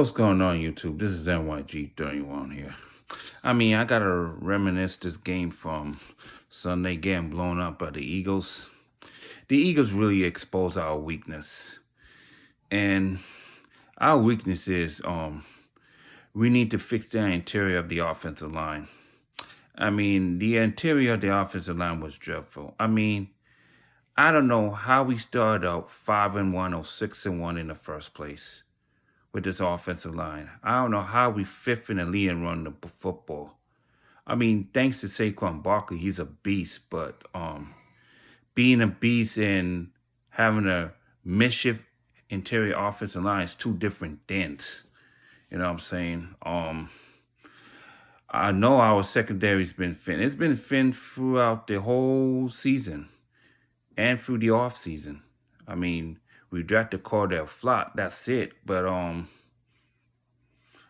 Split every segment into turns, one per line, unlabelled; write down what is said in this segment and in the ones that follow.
What's going on, YouTube? This is NYG31 here. I gotta reminisce this game from Sunday getting blown up by the Eagles. The Eagles really exposed our weakness. And our weakness is we need to fix the interior of the offensive line. The interior of the offensive line was dreadful. I don't know how we started out 5-1 or 6-1 in the first place with this offensive line. I don't know how we fifth in the league and run the football. Thanks to Saquon Barkley, he's a beast, but being a beast and having a mischief interior offensive line is two different things. You know what I'm saying? I know our secondary's been thin. It's been thin throughout the whole season and through the off season. We drafted Cordell Flott, that's it. But and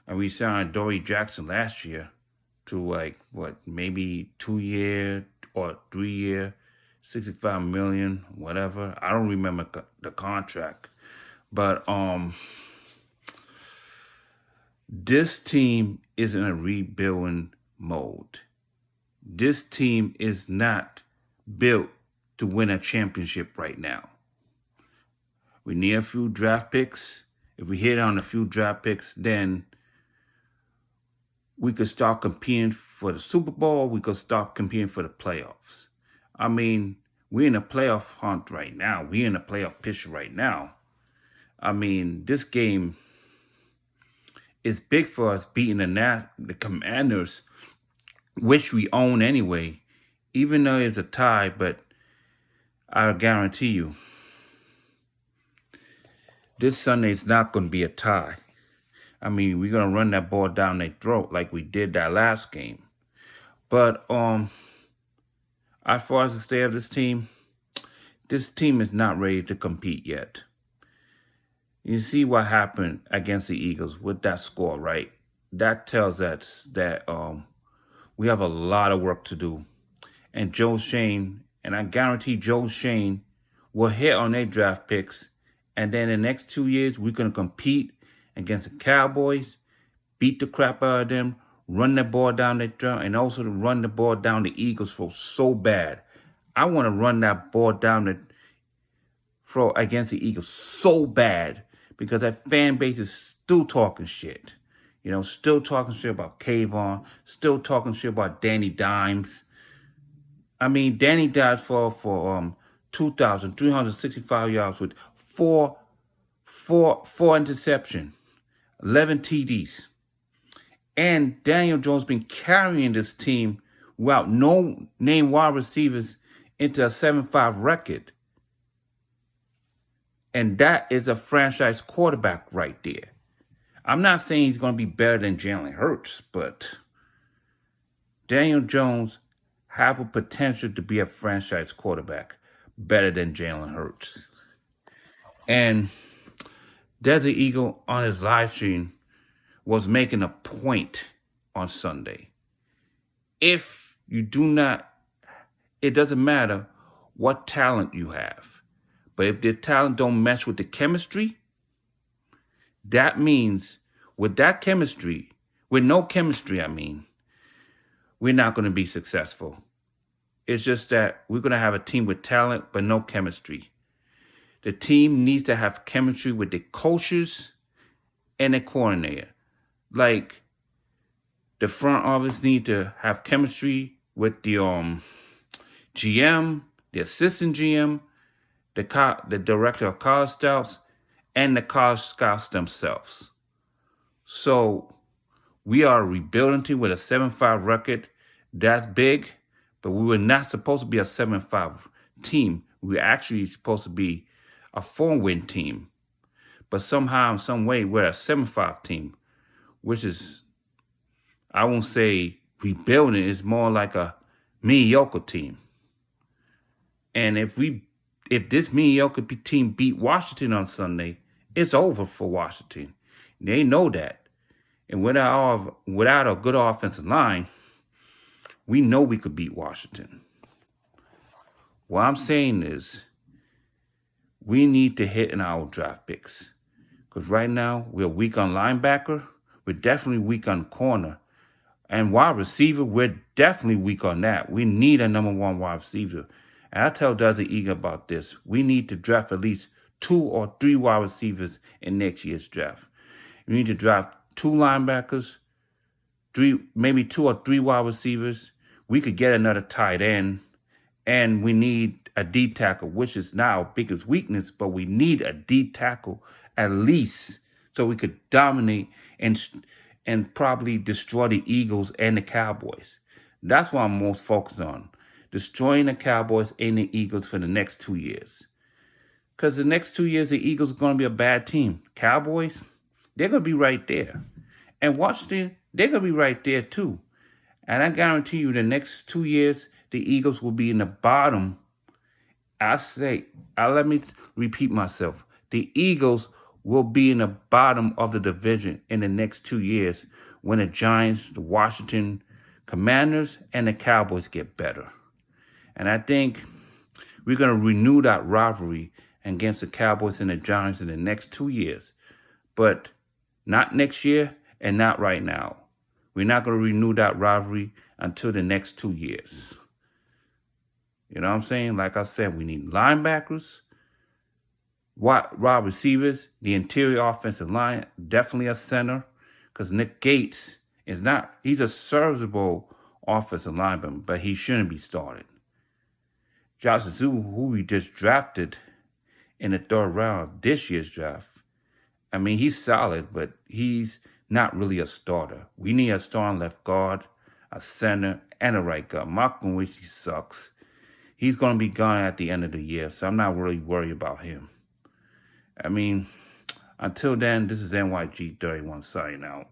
we signed Dory Jackson last year to maybe 2-year or 3-year, $65 million, whatever. I don't remember the contract. But this team is in a rebuilding mode. This team is not built to win a championship right now. We need a few draft picks. If we hit on a few draft picks, then we could start competing for the Super Bowl. We could start competing for the playoffs. We're in a playoff hunt right now. We're in a playoff picture right now. This game is big for us beating the Commanders, which we own anyway, even though it's a tie, but I guarantee you, this Sunday is not going to be a tie. We're going to run that ball down their throat like we did that last game. But as far as the state of this team is not ready to compete yet. You see what happened against the Eagles with that score, right? That tells us that we have a lot of work to do. And Joe Shane, and I guarantee Joe Shane will hit on their draft picks. And then in the next 2 years, we're going to compete against the Cowboys, beat the crap out of them, run the ball down their throat, and also to run the ball down the Eagles' throat so bad. I want to run that ball down the throat against the Eagles so bad because that fan base is still talking shit. Still talking shit about Kayvon, still talking shit about Danny Dimes. Danny died for 2,365 yards with four interception, 11 TDs. And Daniel Jones been carrying this team without no name wide receivers into a 7-5 record. And that is a franchise quarterback right there. I'm not saying he's going to be better than Jalen Hurts, but Daniel Jones have a potential to be a franchise quarterback better than Jalen Hurts. And Desert Eagle on his live stream was making a point on Sunday. If you do not, it doesn't matter what talent you have, but if the talent don't match with the chemistry, that means with no chemistry, we're not going to be successful. It's just that we're going to have a team with talent, but no chemistry. The team needs to have chemistry with the coaches and the coordinator. Like, the front office need to have chemistry with the GM, the assistant GM, the director of college scouts, and the college scouts themselves. So we are a rebuilding team with a 7-5 record. That's big, but we were not supposed to be a 7-5 team. We were actually supposed to be a 4-win team. But somehow, in some way, we're a 7-5 team, which is, I won't say rebuilding, it's more like a mediocre team. And if this mediocre team beat Washington on Sunday, it's over for Washington. They know that. And without a good offensive line, we know we could beat Washington. What I'm saying is we need to hit in our draft picks. Because right now, we're weak on linebacker. We're definitely weak on corner. And wide receiver, we're definitely weak on that. We need a number one wide receiver. And I tell Desi Eager about this. We need to draft at least 2 or 3 wide receivers in next year's draft. We need to draft 2 linebackers, maybe 2 or 3 wide receivers. We could get another tight end, and we need a D tackle, which is now our biggest weakness, but we need a D tackle at least so we could dominate and probably destroy the Eagles and the Cowboys. That's what I'm most focused on, destroying the Cowboys and the Eagles for the next 2 years. Because the next 2 years, the Eagles are going to be a bad team. Cowboys, they're going to be right there. And Washington, they're going to be right there too. And I guarantee you the next 2 years, the Eagles will be in the bottom. Let me repeat myself. The Eagles will be in the bottom of the division in the next 2 years when the Giants, the Washington Commanders, and the Cowboys get better. And I think we're going to renew that rivalry against the Cowboys and the Giants in the next 2 years. But not next year and not right now. We're not going to renew that rivalry until the next 2 years. You know what I'm saying? Like I said, we need linebackers, wide receivers, the interior offensive line, definitely a center, because Nick Gates he's a serviceable offensive lineman, but he shouldn't be started. Josh Zoo, who we just drafted in the 3rd round of this year's draft, I mean, he's solid, but he's not really a starter. We need a starting left guard, a center, and a right guard. Malcolm Wishy sucks. He's going to be gone at the end of the year, so I'm not really worried about him. I mean, until then, this is NYG 31 signing out.